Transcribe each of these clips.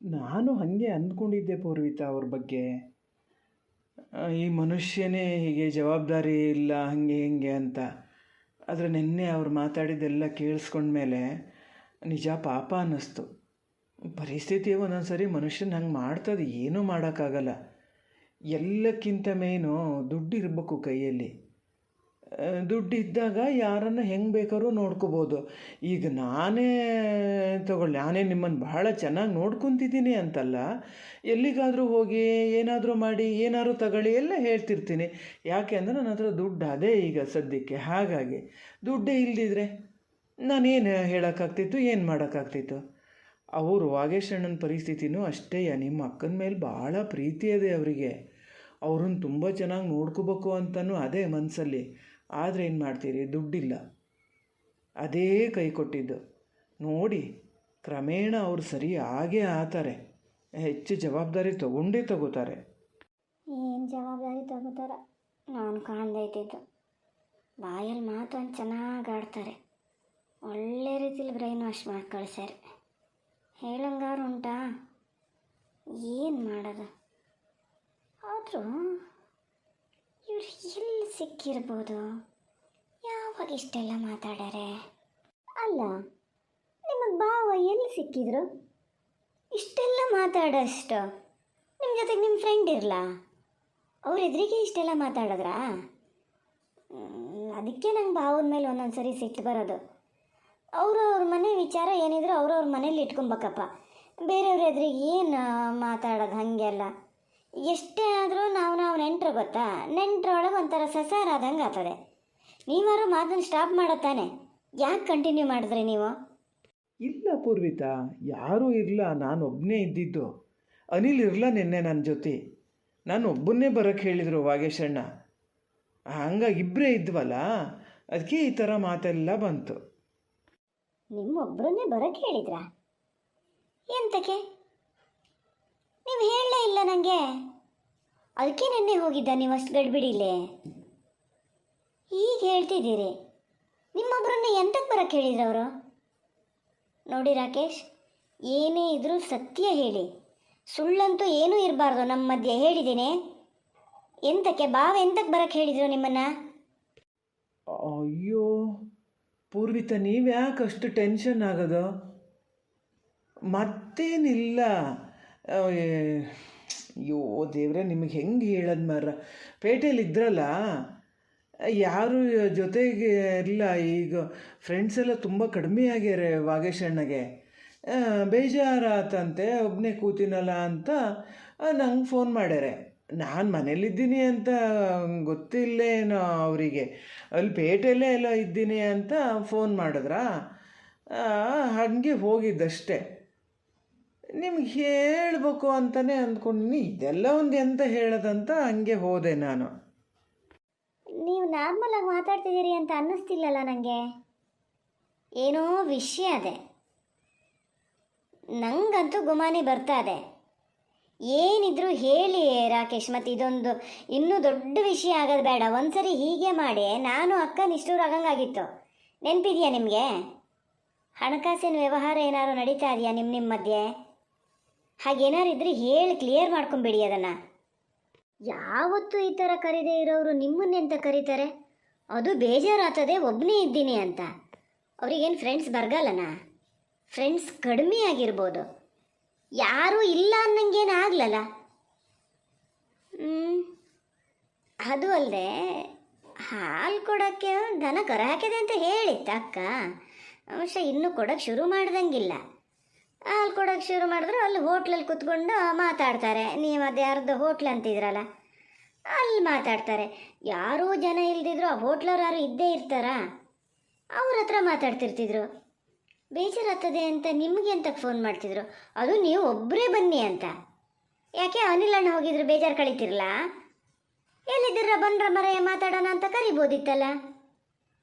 ನಾನು ಹಾಗೆ ಅಂದ್ಕೊಂಡಿದ್ದೆ ಪೂರ್ವಿತ ಅವ್ರ ಬಗ್ಗೆ. ಈ ಮನುಷ್ಯನೇ ಹೀಗೆ ಜವಾಬ್ದಾರಿ ಇಲ್ಲ ಹಾಗೆ ಹಿಂಗೆ ಅಂತ. ಆದರೆ ನಿನ್ನೆ ಅವ್ರು ಮಾತಾಡಿದ್ದೆಲ್ಲ ಕೇಳಿಸ್ಕೊಂಡ್ಮೇಲೆ ನಿಜ ಪಾಪ ಅನ್ನಿಸ್ತು. ಪರಿಸ್ಥಿತಿ ಒಂದೊಂದು ಸರಿ ಮನುಷ್ಯನ ಹಂಗೆ ಮಾಡ್ತದೆ, ಏನೂ ಮಾಡೋಕ್ಕಾಗಲ್ಲ. ಎಲ್ಲಕ್ಕಿಂತ ಮೇನು ದುಡ್ಡು ಇರಬೇಕು ಕೈಯಲ್ಲಿ. ದುಡ್ಡಿದ್ದಾಗ ಯಾರನ್ನು ಹೆಂಗೆ ಬೇಕಾದ್ರೂ ನೋಡ್ಕೋಬೋದು. ಈಗ ನಾನೇ ನಿಮ್ಮನ್ನು ಬಹಳ ಚೆನ್ನಾಗಿ ನೋಡ್ಕೊತಿದ್ದೀನಿ ಅಂತಲ್ಲ, ಎಲ್ಲಿಗಾದರೂ ಹೋಗಿ ಏನಾದರೂ ಮಾಡಿ ಏನಾದರೂ ತಗೊಳ್ಳಿ ಎಲ್ಲ ಹೇಳ್ತಿರ್ತೀನಿ. ಯಾಕೆ ಅಂದರೆ ನನ್ನ ಹತ್ರ ದುಡ್ಡು ಅದೇ ಈಗ ಸದ್ಯಕ್ಕೆ. ಹಾಗಾಗಿ ದುಡ್ಡೇ ಇಲ್ಲದಿದ್ರೆ ನಾನೇನು ಹೇಳೋಕ್ಕಾಗ್ತಿತ್ತು, ಏನು ಮಾಡೋಕ್ಕಾಗ್ತಿತ್ತು. ಅವರು ವಾಗೇಶ್ ಅಣ್ಣನ ಪರಿಸ್ಥಿತಿನೂ ಅಷ್ಟೇ. ನಿಮ್ಮ ಅಕ್ಕನ ಮೇಲೆ ಭಾಳ ಪ್ರೀತಿ ಇದೆ ಅವರಿಗೆ. ಅವ್ರನ್ನ ತುಂಬ ಚೆನ್ನಾಗಿ ನೋಡ್ಕೋಬೇಕು ಅಂತಲೂ ಅದೇ ಮನಸ್ಸಲ್ಲಿ. ಆದರೆ ಏನು ಮಾಡ್ತೀರಿ, ದುಡ್ಡಿಲ್ಲ. ಅದೇ ಕೈ ಕೊಟ್ಟಿದ್ದು. ನೋಡಿ, ಕ್ರಮೇಣ ಅವರು ಸರಿ ಆಗೇ ಆತಾರೆ. ಹೆಚ್ಚು ಜವಾಬ್ದಾರಿ ತಗೊಂಡೇ ತಗೋತಾರೆ. ಏನು ಜವಾಬ್ದಾರಿ ತಗೋತಾರ, ನಾನು ಕಾಣ್ದೈತಿದ್ದು. ಬಾಯಲ್ಲಿ ಮಾತೊಂದು ಚೆನ್ನಾಗಿ ಆಡ್ತಾರೆ. ಒಳ್ಳೆ ರೀತಿಲಿ ಬ್ರೈನ್ ವಾಶ್ ಮಾಡಿ ಕಳಿಸ್ಯಾರೆ. ಹೇಳಂಗಾರು ಉಂಟಾ, ಏನು ಮಾಡೋದು. ಆದರೂ ಇವ್ರು ಎಲ್ಲಿ ಸಿಕ್ಕಿರ್ಬೋದು, ಯಾವಾಗ ಇಷ್ಟೆಲ್ಲ ಮಾತಾಡ್ಯಾರೆ. ಅಲ್ಲ, ನಿಮಗೆ ಭಾವ ಎಲ್ಲಿ ಸಿಕ್ಕಿದ್ರು ಇಷ್ಟೆಲ್ಲ ಮಾತಾಡೋಷ್ಟು? ನಿಮ್ಮ ಜೊತೆಗೆ ನಿಮ್ಮ ಫ್ರೆಂಡ್ ಇರಲ್ಲ, ಅವ್ರ ಎದುರಿಗೆ ಇಷ್ಟೆಲ್ಲ ಮಾತಾಡಿದ್ರಾ? ಅದಕ್ಕೆ ನಂಗೆ ಭಾವದ ಮೇಲೆ ಒಂದೊಂದು ಸರಿ ಸಿಟ್ಟು ಬರೋದು. ಅವ್ರವ್ರ ಮನೆ ವಿಚಾರ ಏನಿದ್ರು ಅವ್ರವ್ರ ಮನೇಲಿ ಇಟ್ಕೊಬೇಕಪ್ಪ. ಬೇರೆಯವ್ರ ಎದುರಿಗೆ ಏನು ಮಾತಾಡೋದು ಹಾಗೆಲ್ಲ. ಎಷ್ಟೇ ಆದರೂ ನಾವು ನೆಂಟರು ಗೊತ್ತಾ, ನೆಂಟ್ರೊಳಗೆ ಒಂಥರ ಸಸಾರ ಆದಂಗೆ ಆಗ್ತದೆ. ನೀವಾರು ಮಾತನ್ನು ಸ್ಟಾಪ್ ಮಾಡತ್ತಾನೆ, ಯಾಕೆ ಕಂಟಿನ್ಯೂ ಮಾಡಿದ್ರಿ ನೀವು? ಇಲ್ಲ ಪೂರ್ವಿತ, ಯಾರೂ ಇಲ್ಲ, ನಾನೊಬ್ಬನೇ ಇದ್ದಿದ್ದು. ಅನಿಲ್ ಇರಲ್ಲ ನಿನ್ನೆ ನನ್ನ ಜೊತೆ. ನಾನು ಒಬ್ಬನ್ನೇ ಬರೋಕ್ಕೆ ಹೇಳಿದರು ವಾಗೇಶಣ್ಣ. ಹಂಗಾಗಿ ಇಬ್ಬರೇ ಇದ್ವಲ್ಲ, ಅದಕ್ಕೆ ಈ ಥರ ಮಾತೆಲ್ಲ ಬಂತು. ನಿಮ್ಮೊಬ್ಬರನ್ನೇ ಬರೋಕ್ಕೆ ಹೇಳಿದ್ರಾ? ಎಂತಕ್ಕೆ? ನೀವು ಹೇಳಲೇ ಇಲ್ಲ ನನಗೆ. ಅದಕ್ಕೆ ನೆನ್ನೆ ಹೋಗಿದ್ದ ನೀವು ಅಷ್ಟು ಗಡ್ಬಿಡಿಲೇ. ಈಗ ಹೇಳ್ತಿದ್ದೀರಿ. ನಿಮ್ಮೊಬ್ಬರನ್ನ ಎಂತಕ್ಕೆ ಬರೋಕ್ಕೆ ಹೇಳಿದ್ರು ಅವರು? ನೋಡಿ ರಾಕೇಶ್, ಏನೇ ಇದ್ರೂ ಸತ್ಯ ಹೇಳಿ, ಸುಳ್ಳಂತೂ ಏನೂ ಇರಬಾರ್ದು ನಮ್ಮ ಮಧ್ಯೆ. ಹೇಳಿದ್ದೀನಿ. ಎಂತಕ್ಕೆ ಭಾವ ಎಂತಕ್ಕೆ ಬರೋಕ್ಕೆ ಹೇಳಿದ್ರು ನಿಮ್ಮನ್ನು? ಅಯ್ಯೋ ಪೂರ್ವಿತ, ನೀವ್ಯಾಕೆ ಅಷ್ಟು ಟೆನ್ಷನ್ ಆಗೋದು? ಮತ್ತೇನಿಲ್ಲ. ಅಯ್ಯೋ ದೇವ್ರೆ, ನಿಮಗೆ ಹೆಂಗೆ ಹೇಳೋದು ಮಾರ. ಪೇಟೆಯಲ್ಲಿ ಇದ್ರಲ್ಲ, ಯಾರು ಜೊತೆಗೆ ಇಲ್ಲ. ಈಗ ಫ್ರೆಂಡ್ಸ್ ಎಲ್ಲ ತುಂಬ ಕಡಿಮೆ ಆಗ್ಯಾರೆ ವಾಗೇಶಣ್ಣಗೆ. ಬೇಜಾರಾತಂತೆ, ಒಬ್ಬನೇ ಕೂತಿನಲ್ಲ ಅಂತ ನಂಗೆ ಫೋನ್ ಮಾಡ್ಯಾರೆ. ನಾನು ಮನೇಲಿದ್ದೀನಿ ಅಂತ ಗೊತ್ತಿಲ್ಲೇನೋ ಅವರಿಗೆ. ಅಲ್ಲಿ ಪೇಟೆಯಲ್ಲೇ ಎಲ್ಲ ಇದ್ದೀನಿ ಅಂತ ಫೋನ್ ಮಾಡಿದ್ರಾ? ಹಾಗೆ ಹೋಗಿದ್ದಷ್ಟೇ. ನಿಮ್ಗೆ ಹೇಳಬೇಕು ಅಂತಲೇ ಅಂದ್ಕೊಂಡಿನಿ. ಇದೆಲ್ಲ ಒಂದು ಎಂತ ಹೇಳೋದಂತ ಹಂಗೆ ಹೋದೆ ನಾನು. ನೀವು ನಾರ್ಮಲಾಗಿ ಮಾತಾಡ್ತಿದ್ದೀರಿ ಅಂತ ಅನ್ನಿಸ್ತಿಲ್ಲಲ್ಲ ನನಗೆ. ಏನೋ ವಿಷಯ ಅದೇ, ನಂಗಂತೂ ಗುಮಾನಿ ಬರ್ತಾ ಇದೆ. ಏನಿದ್ರು ಹೇಳಿ ರಾಕೇಶ್. ಮತ್ತು ಇದೊಂದು ಇನ್ನೂ ದೊಡ್ಡ ವಿಷಯ ಆಗೋದು ಬೇಡ. ಒಂದ್ಸರಿ ಹೀಗೆ ಮಾಡಿ ನಾನು ಅಕ್ಕ ನಿಷ್ಠೂರ ಆಗಂಗಾಗಿತ್ತು. ನೆನಪಿದೆಯಾ ನಿಮಗೆ? ಹಣಕಾಸಿನ ವ್ಯವಹಾರ ಏನಾದ್ರು ನಡೀತಾ ಇದೆಯಾ ನಿಮ್ಮ ಮಧ್ಯೆ? ಹಾಗೇನಾರು ಇದ್ರೆ ಹೇಳಿ ಕ್ಲಿಯರ್ ಮಾಡ್ಕೊಂಬಿಡಿ ಅದನ್ನು. ಯಾವತ್ತೂ ಈ ಥರ ಕರೀದೇ ಇರೋರು ನಿಮ್ಮನ್ನೆಂತ ಕರೀತಾರೆ? ಅದು ಬೇಜಾರಾಗ್ತದೆ ಒಬ್ಬನೇ ಇದ್ದೀನಿ ಅಂತ. ಅವ್ರಿಗೇನು ಫ್ರೆಂಡ್ಸ್ ಬರಗಲ್ಲನಾ? ಫ್ರೆಂಡ್ಸ್ ಕಡಿಮೆ ಆಗಿರ್ಬೋದು, ಯಾರೂ ಇಲ್ಲ ಅನ್ನಂಗೇನು ಆಗ್ಲಲ್ಲ. ಅದು ಅಲ್ಲದೆ ಹಾಲು ಕೊಡೋಕ್ಕೆ ದನ ಕರ ಹಾಕಿದೆ ಅಂತ ಹೇಳಿತ್ತು ಅಕ್ಕ. ಅವಶ್ಯ ಇನ್ನೂ ಕೊಡೋಕ್ಕೆ ಶುರು ಮಾಡ್ದಂಗಿಲ್ಲ. ಹಾಲು ಕೊಡೋಕ್ಕೆ ಶುರು ಮಾಡಿದ್ರು ಅಲ್ಲಿ ಹೋಟ್ಲಲ್ಲಿ ಕೂತ್ಕೊಂಡು ಮಾತಾಡ್ತಾರೆ. ನೀವು ಅದು ಯಾರ್ದು ಹೋಟ್ಲ್ ಅಂತಿದ್ರಲ್ಲ, ಅಲ್ಲಿ ಮಾತಾಡ್ತಾರೆ. ಯಾರೂ ಜನ ಇಲ್ದಿದ್ರು ಆ ಹೋಟ್ಲವ್ರು ಯಾರು ಇದ್ದೇ ಇರ್ತಾರಾ, ಅವ್ರ ಹತ್ರ ಮಾತಾಡ್ತಿರ್ತಿದ್ರು. ಬೇಜಾರಾಗ್ತದೆ ಅಂತ ನಿಮಗೆ ಅಂತಕ್ಕೆ ಫೋನ್ ಮಾಡ್ತಿದ್ರು, ಅದು ನೀವು ಒಬ್ಬರೇ ಬನ್ನಿ ಅಂತ. ಯಾಕೆ ಅನಿಲ್ ಅಣ್ಣ ಹೋಗಿದ್ರು ಬೇಜಾರು ಕಳೀತಿರಲ್ಲ? ಎಲ್ಲಿದ್ದೀರ ಬನ್ರ ಮರೆಯ ಮಾತಾಡೋಣ ಅಂತ ಕರಿಬೋದಿತ್ತಲ್ಲ.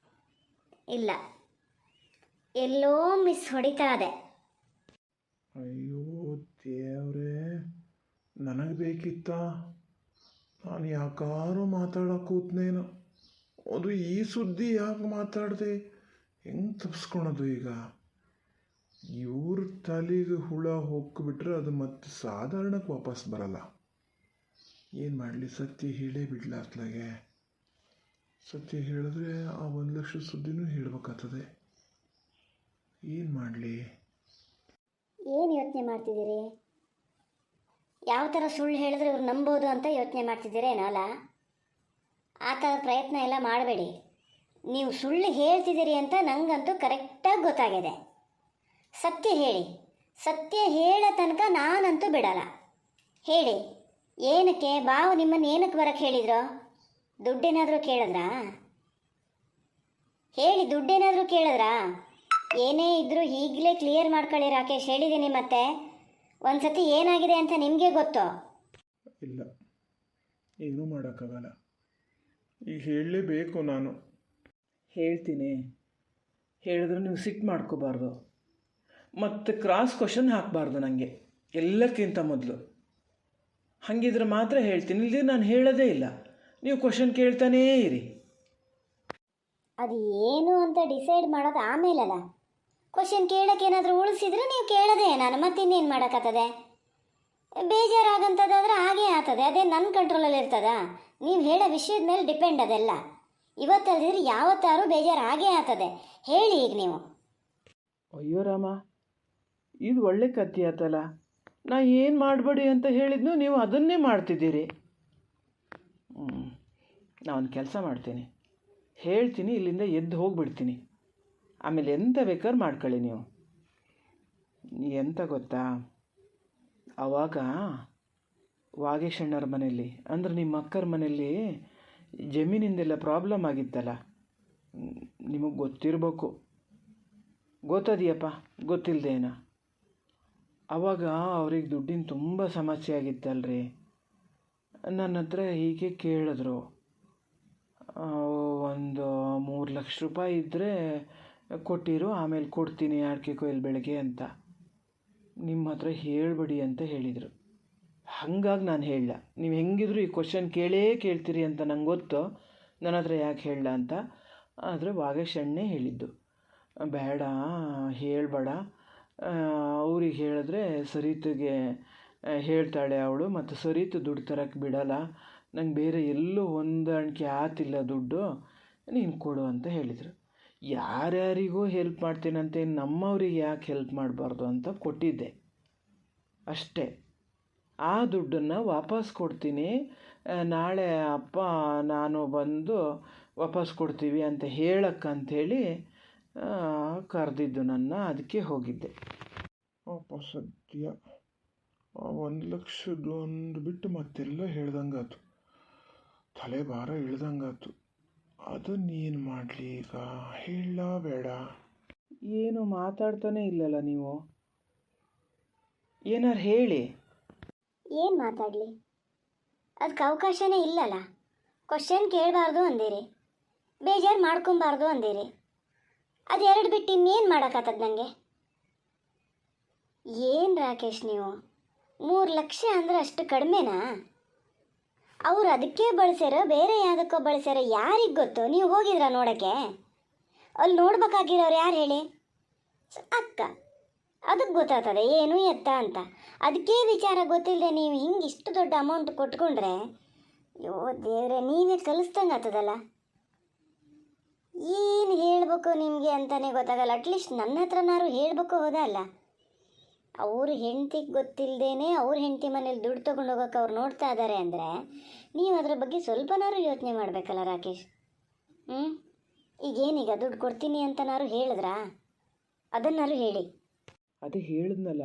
ಇಲ್ಲ, ಎಲ್ಲೋ ಮಿಸ್ ಹೊಡಿತಾ ಇದೆ. ಅಯ್ಯೋ ದೇವ್ರೇ, ನನಗೆ ಬೇಕಿತ್ತ? ನಾನು ಯಾಕಾರು ಮಾತಾಡೋಕೆ ಕೂತ್ನೇನು? ಅದು ಈ ಸುದ್ದಿ ಯಾಕೆ ಮಾತಾಡಿದೆ? ಹೆಂಗೆ ತಪ್ಪಿಸ್ಕೊಳೋದು ಈಗ? ಇವ್ರ ತಲೆಗೆ ಹುಳ ಹೊಕ್ಕಿಬಿಟ್ರೆ ಅದು ಮತ್ತೆ ಸಾಧಾರಣಕ್ಕೆ ವಾಪಸ್ ಬರಲ್ಲ. ಏನು ಮಾಡಲಿ, ಸತ್ಯ ಹೇಳೇ ಬಿಡ್ಲ ಅತ್ಲಾಗೆ. ಸತ್ಯ ಹೇಳಿದ್ರೆ ಆ 1,00,000 ಸುದ್ದಿನೂ ಹೇಳ್ಬೇಕಾಗ್ತದೆ. ಏನು ಮಾಡಲಿ? ಏನು ಯೋಚನೆ ಮಾಡ್ತಿದ್ದೀರಿ? ಯಾವ ಥರ ಸುಳ್ಳು ಹೇಳಿದ್ರೆ ಇವ್ರು ನಂಬೋದು ಅಂತ ಯೋಚನೆ ಮಾಡ್ತಿದ್ದೀರೇನೋ ಅಲ್ಲ? ಆ ಥರ ಪ್ರಯತ್ನ ಎಲ್ಲ ಮಾಡಬೇಡಿ. ನೀವು ಸುಳ್ಳು ಹೇಳ್ತಿದ್ದೀರಿ ಅಂತ ನನಗಂತೂ ಕರೆಕ್ಟಾಗಿ ಗೊತ್ತಾಗಿದೆ. ಸತ್ಯ ಹೇಳಿ. ಸತ್ಯ ಹೇಳೋ ತನಕ ನಾನಂತೂ ಬಿಡಲ್ಲ. ಹೇಳಿ, ಏನಕ್ಕೆ ಬಾವು ನಿಮ್ಮನ್ನು ಏನಕ್ಕೆ ಬರೋಕ್ಕೆ ಹೇಳಿದ್ರು? ದುಡ್ಡೇನಾದರೂ ಕೇಳಿದ್ರಾ? ಹೇಳಿ, ದುಡ್ಡೇನಾದರೂ ಕೇಳಿದ್ರಾ? ಏನೇ ಇದ್ದರೂ ಈಗಲೇ ಕ್ಲಿಯರ್ ಮಾಡ್ಕೊಳ್ಳಿ ರಾಕೇಶ್, ಹೇಳಿದ್ದೀನಿ. ಮತ್ತೆ ಒಂದು ಸತಿ ಏನಾಗಿದೆ ಅಂತ ನಿಮಗೆ ಗೊತ್ತು. ಇಲ್ಲ, ಏನೂ ಮಾಡೋಕ್ಕಾಗಲ್ಲ. ಈಗ ಹೇಳಲೇಬೇಕು ನಾನು. ಹೇಳ್ತೀನಿ. ಹೇಳಿದ್ರೆ ನೀವು ಸಿಟ್ಟು ಮಾಡ್ಕೋಬಾರ್ದು, ಮತ್ತು ಕ್ರಾಸ್ ಕ್ವಶನ್ ಹಾಕಬಾರ್ದು ನನಗೆ ಎಲ್ಲಕ್ಕಿಂತ ಮೊದಲು. ಹಾಗಿದ್ರೆ ಮಾತ್ರ ಹೇಳ್ತೀನಿ, ಇಲ್ಲದೆ ನಾನು ಹೇಳೋದೇ ಇಲ್ಲ. ನೀವು ಕ್ವಶನ್ ಕೇಳ್ತಾನೇ ಇರಿ. ಅದು ಏನು ಅಂತ ಡಿಸೈಡ್ ಮಾಡೋದು ಆಮೇಲಲ್ಲ. ಕ್ವಶನ್ ಕೇಳೋಕೆ ಏನಾದರೂ ಉಳಿಸಿದ್ರೆ ನೀವು ಕೇಳೋದೇ ನಾನು, ಮತ್ತಿನ್ನೇನು ಮಾಡೋಕ್ಕತ್ತದೆ? ಬೇಜಾರಾಗಂಥದ್ದಾದ್ರೆ ಹಾಗೇ ಆಗ್ತದೆ. ಅದೇ ನನ್ನ ಕಂಟ್ರೋಲಲ್ಲಿ ಇರ್ತದ? ನೀವು ಹೇಳೋ ವಿಷಯದ ಮೇಲೆ ಡಿಪೆಂಡ್ ಅದೆಲ್ಲ. ಇವತ್ತಲ್ದಿದ್ರೆ ಯಾವತ್ತಾರು ಬೇಜಾರು ಆಗೇ ಆಗ್ತದೆ. ಹೇಳಿ ಈಗ ನೀವು. ಅಯ್ಯೋ ರಾಮ, ಇದು ಒಳ್ಳೆ ಕತ್ತಿ ಆತಲ್ಲ. ನಾ ಏನು ಮಾಡಬೇಡಿ ಅಂತ ಹೇಳಿದ್ನು ನೀವು ಅದನ್ನೇ ಮಾಡ್ತಿದ್ದೀರಿ. ನಾ ಒಂದು ಕೆಲಸ ಮಾಡ್ತೀನಿ, ಹೇಳ್ತೀನಿ, ಇಲ್ಲಿಂದ ಎದ್ದು ಹೋಗಿಬಿಡ್ತೀನಿ. ಆಮೇಲೆ ಎಂತ ಬೇಕಾದ್ರೆ ಮಾಡ್ಕೊಳ್ಳಿ ನೀವು. ಎಂತ ಗೊತ್ತಾ, ಆವಾಗ ವಾಗೇಶಣ್ಣರ ಮನೆಯಲ್ಲಿ, ಅಂದ್ರೆ ನಿಮ್ಮ ಅಕ್ಕರ ಮನೆಯಲ್ಲಿ ಜಮೀನಿಂದೆಲ್ಲ ಪ್ರಾಬ್ಲಮ್ ಆಗಿತ್ತಲ್ಲ, ನಿಮಗೆ ಗೊತ್ತಿರಬೇಕು. ಗೊತ್ತದಿಯಪ್ಪ, ಗೊತ್ತಿಲ್ಲದೇನ? ಆವಾಗ ಅವ್ರಿಗೆ ದುಡ್ಡಿನ ತುಂಬ ಸಮಸ್ಯೆ ಆಗಿತ್ತಲ್ರಿ. ನನ್ನ ಹತ್ರ ಹೀಗೆ ಕೇಳಿದ್ರು, ಒಂದು 3,00,000 ರೂಪಾಯಿ ಇದ್ದರೆ ಕೊಟ್ಟಿರು, ಆಮೇಲೆ ಕೊಡ್ತೀನಿ ಆರ್ಕೆ ಕೊಯ್ಲು ಬೆಳಗ್ಗೆ ಅಂತ. ನಿಮ್ಮ ಹತ್ರ ಹೇಳಬೇಡಿ ಅಂತ ಹೇಳಿದರು. ಹಾಗಾಗಿ ನಾನು ಹೇಳಲ್ಲ. ನೀವು ಹೆಂಗಿದ್ರು ಈ ಕ್ವಶನ್ ಕೇಳ್ತೀರಿ ಅಂತ ನಂಗೆ ಗೊತ್ತು, ನನ್ನ ಹತ್ರ ಯಾಕೆ ಹೇಳಲ್ಲ ಅಂತ. ಆದರೆ ವಾಗೇಶಣ್ಣೇ ಹೇಳಿದ್ದು, ಬೇಡ ಹೇಳಬೇಡ, ಅವ್ರಿಗೆ ಹೇಳಿದ್ರೆ ಸರಿತಿಗೆ ಹೇಳ್ತಾಳೆ ಅವಳು, ಮತ್ತು ಸರಿತು ದುಡ್ಡು ತರಕ್ಕೆ ಬಿಡಲ್ಲ, ನಂಗೆ ಬೇರೆ ಎಲ್ಲೂ ಹೊಂದಾಣಿಕೆ ಆತಿಲ್ಲ ದುಡ್ಡು, ನೀನು ಕೊಡು ಅಂತ ಹೇಳಿದರು. ಯಾರ್ಯಾರಿಗೂ ಹೆಲ್ಪ್ ಮಾಡ್ತೀನಂತೆ, ನಮ್ಮವ್ರಿಗೆ ಯಾಕೆ ಹೆಲ್ಪ್ ಮಾಡಬಾರ್ದು ಅಂತ ಕೊಟ್ಟಿದ್ದೆ ಅಷ್ಟೇ. ಆ ದುಡ್ಡನ್ನು ವಾಪಸ್ ಕೊಡ್ತೀನಿ, ನಾಳೆ ಅಪ್ಪ ನಾನು ಬಂದು ವಾಪಸ್ ಕೊಡ್ತೀವಿ ಅಂತ ಹೇಳಕ್ಕಂಥೇಳಿ ಕರೆದಿದ್ದು ನನ್ನ. ಅದಕ್ಕೆ ಹೋಗಿದ್ದೆ. ಅಪ್ಪ ಸದ್ಯ ಆ 1,00,000 ಒಂದು ಬಿಟ್ಟು ಮತ್ತೆಲ್ಲ ಹೇಳ್ದಂಗಾತು, ತಲೆ ಭಾರ ಇಳ್ದಂಗಾತು. ಅದನ್ನೇನು ಮಾಡಲಿ ಈಗ? ಹೇಳ ಬೇಡ? ಏನು ಮಾತಾಡ್ತಾನೆ ಇಲ್ಲಲ್ಲ ನೀವು? ಏನಾರು ಹೇಳಿ. ಏನು ಮಾತಾಡಲಿ? ಅದಕ್ಕೆ ಅವಕಾಶನೇ ಇಲ್ಲಲ್ಲ. ಕ್ವಶನ್ ಕೇಳಬಾರ್ದು ಅಂದಿರಿ, ಬೇಜಾರು ಮಾಡ್ಕೊಬಾರ್ದು ಅಂದಿರಿ. ಅದೆರಡು ಬಿಟ್ಟು ಇನ್ನೇನು ಮಾಡೋಕ್ಕಾಗ್ತದೆ ನನಗೆ? ಏನು ರಾಕೇಶ್ ನೀವು 3,00,000 ಅಂದರೆ ಅಷ್ಟು ಕಡಿಮೆನಾ? ಅವ್ರು ಅದಕ್ಕೆ ಬಳಸ್ಯಾರೋ ಬೇರೆ ಯಾವುದಕ್ಕೋ ಬಳಸ್ಯಾರೋ ಯಾರಿಗೆ ಗೊತ್ತು? ನೀವು ಹೋಗಿದ್ರ ನೋಡೋಕ್ಕೆ? ಅಲ್ಲಿ ನೋಡ್ಬೇಕಾಗಿರೋರು ಯಾರು ಹೇಳಿ? ಅಕ್ಕ. ಅದಕ್ಕೆ ಗೊತ್ತಾಗ್ತದೆ ಏನು ಎತ್ತ ಅಂತ. ಅದಕ್ಕೆ ವಿಚಾರ ಗೊತ್ತಿಲ್ಲದೆ ನೀವು ಹಿಂಗೆ ಇಷ್ಟು ದೊಡ್ಡ ಅಮೌಂಟ್ ಕೊಟ್ಕೊಂಡ್ರೆ, ಅಯ್ಯೋ ದೇವ್ರೆ, ನೀವೇ ಕಲಿಸ್ದಂಗೆ ಆಗ್ತದಲ್ಲ. ಏನು ಹೇಳಬೇಕು ನಿಮಗೆ ಅಂತಲೇ ಗೊತ್ತಾಗಲ್ಲ. ಅಟ್ಲೀಸ್ಟ್ ನನ್ನ ಹತ್ರನಾರು ಹೇಳಬೇಕು ಹೋದಲ್ಲ. ಅವ್ರ ಹೆಂಡ್ತಿಗೆ ಗೊತ್ತಿಲ್ಲದೇನೆ ಅವ್ರ ಹೆಂಡತಿ ಮನೇಲಿ ದುಡ್ಡು ತೊಗೊಂಡು ಹೋಗೋಕೆ ಅವ್ರು ನೋಡ್ತಾ ಇದ್ದಾರೆ ಅಂದರೆ, ನೀವು ಅದರ ಬಗ್ಗೆ ಸ್ವಲ್ಪನಾರು ಯೋಚನೆ ಮಾಡಬೇಕಲ್ಲ ರಾಕೇಶ್. ಈಗೇನೀಗ ದುಡ್ಡು ಕೊಡ್ತೀನಿ ಅಂತನಾರು ಹೇಳಿದ್ರಾ? ಅದನ್ನಾರು ಹೇಳಿ. ಅದೇ ಹೇಳಿದ್ನಲ್ಲ,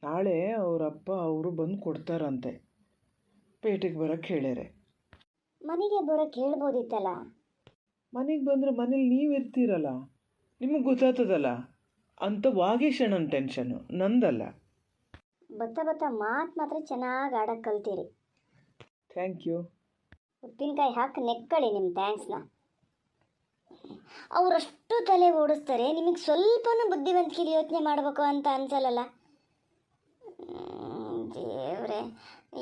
ನಾಳೆ ಅವರಪ್ಪ ಅವರು ಬಂದು ಕೊಡ್ತಾರಂತೆ. ಪೇಟೆಗೆ ಬರೋಕ್ಕೆ ಹೇಳ್ಯಾರೆ. ಮನೆಗೆ ಬರೋಕ್ಕೆ ಹೇಳ್ಬೋದಿತ್ತಲ್ಲ. ಮನೆಗೆ ಬಂದರೆ ಮನೇಲಿ ನೀವು ಇರ್ತೀರಲ್ಲ, ನಿಮಗೆ ಗೊತ್ತಾಗ್ತದಲ್ಲ ಅಂತ. ವಾಗೇಶಣ್ಣನ ಟೆನ್ಷನ್ನು, ನಂದಲ್ಲ. ಬತ್ತ ಮಾತ್ರ ಚೆನ್ನಾಗಿ ಆಡೋಕ್ಕೆ ಕಲ್ತೀರಿ. Thank you. ಉಪ್ಪಿನಕಾಯಿ ಹಾಕಿ ನೆಕ್ಕಳಿ ನಿಮ್ಮ ಥ್ಯಾಂಕ್ಸ್ನ. ಅವರಷ್ಟು ತಲೆ ಓಡಿಸ್ತಾರೆ, ನಿಮಗೆ ಸ್ವಲ್ಪನೂ ಬುದ್ಧಿವಂತಿಕೆಲಿ ಯೋಚನೆ ಮಾಡಬೇಕು ಅಂತ ಅನ್ಸಲ್ಲಲ್ಲ. ದೇವ್ರೆ,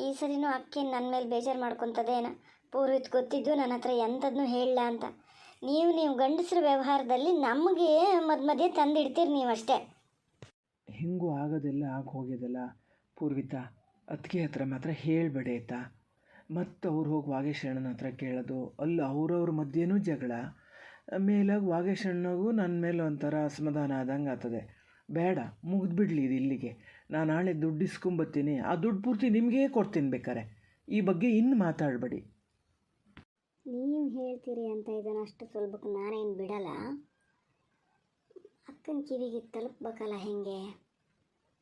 ಈ ಸರಿನೂ ಅಕ್ಕೇನು ನನ್ನ ಮೇಲೆ ಬೇಜಾರು ಮಾಡ್ಕೊತದೇನ? ಪೂರ್ವಿತ್ ಗೊತ್ತಿದ್ದು ನನ್ನ ಹತ್ರ ಎಂಥದನ್ನೂ ಹೇಳಲ್ಲ ಅಂತ. ನೀವು ಗಂಡಸ್ರ ವ್ಯವಹಾರದಲ್ಲಿ ನಮಗೆ ಮಧ್ಯೆ ತಂದಿಡ್ತೀರಿ ನೀವಷ್ಟೇ. ಹಿಂಗೂ ಆಗೋದೆಲ್ಲ ಆಗಿ ಹೋಗ್ಯದಲ್ಲ ಪೂರ್ವಿತಾ, ಅದಕ್ಕೆ ಹತ್ರ ಮಾತ್ರ ಹೇಳಬೇಡಿ ಆಯಿತಾ. ಮತ್ತು ಅವ್ರು ಹೋಗಿ ವಾಗೇಶಣ್ಣನ ಹತ್ರ ಕೇಳೋದು, ಅಲ್ಲ ಅವ್ರವ್ರ ಮಧ್ಯೆನೂ ಜಗಳ, ಮೇಲಾಗಿ ವಾಗೇಶಣ್ಣಗೂ ನನ್ನ ಮೇಲೆ ಒಂಥರ ಅಸಮಾಧಾನ ಆದಂಗೆ ಆಗ್ತದೆ. ಬೇಡ, ಮುಗಿದ್ಬಿಡ್ಲಿ ಇದು ಇಲ್ಲಿಗೆ. ನಾನು ನಾಳೆ ದುಡ್ಡು ಇಸ್ಕೊಂಬತ್ತೀನಿ, ಆ ದುಡ್ಡು ಪೂರ್ತಿ ನಿಮಗೇ ಕೊಡ್ತೀನಿ ಬೇಕಾರೆ. ಈ ಬಗ್ಗೆ ಇನ್ನು ಮಾತಾಡಬೇಡಿ. ನೀವು ಹೇಳ್ತೀರಿ ಅಂತ ಇದನ್ನು ಅಷ್ಟು ಸುಲಭಕ್ಕೆ ನಾನೇನು ಬಿಡಲ್ಲ. ಅಕ್ಕನ ಕಿವಿಗೆ ತಲುಪಬೇಕಲ್ಲ. ಹೆಂಗೆ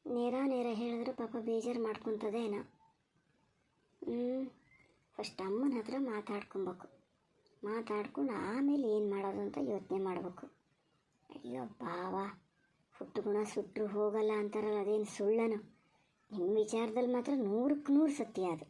ನೇರ ಹೇಳಿದ್ರೆ ಪಾಪ ಬೇಜಾರು ಮಾಡ್ಕೊತದೇನೋ. ಫಸ್ಟ್ ಅಮ್ಮನ ಹತ್ರ ಮಾತಾಡ್ಕೊಬೇಕು. ಮಾತಾಡ್ಕೊಂಡು ಆಮೇಲೆ ಏನು ಮಾಡೋದು ಅಂತ ಯೋಚನೆ ಮಾಡಬೇಕು. ಅಯ್ಯೋ ಬಾವ, ಹುಟ್ಟು ಗುಣ ಸುಟ್ಟರು ಹೋಗಲ್ಲ ಅಂತಾರಲ್ಲ, ಅದೇನು ಸುಳ್ಳನು? ನಿಮ್ಮ ವಿಚಾರದಲ್ಲಿ ಮಾತ್ರ 100ಕ್ಕೆ 100 ಸತ್ಯ ಅದು.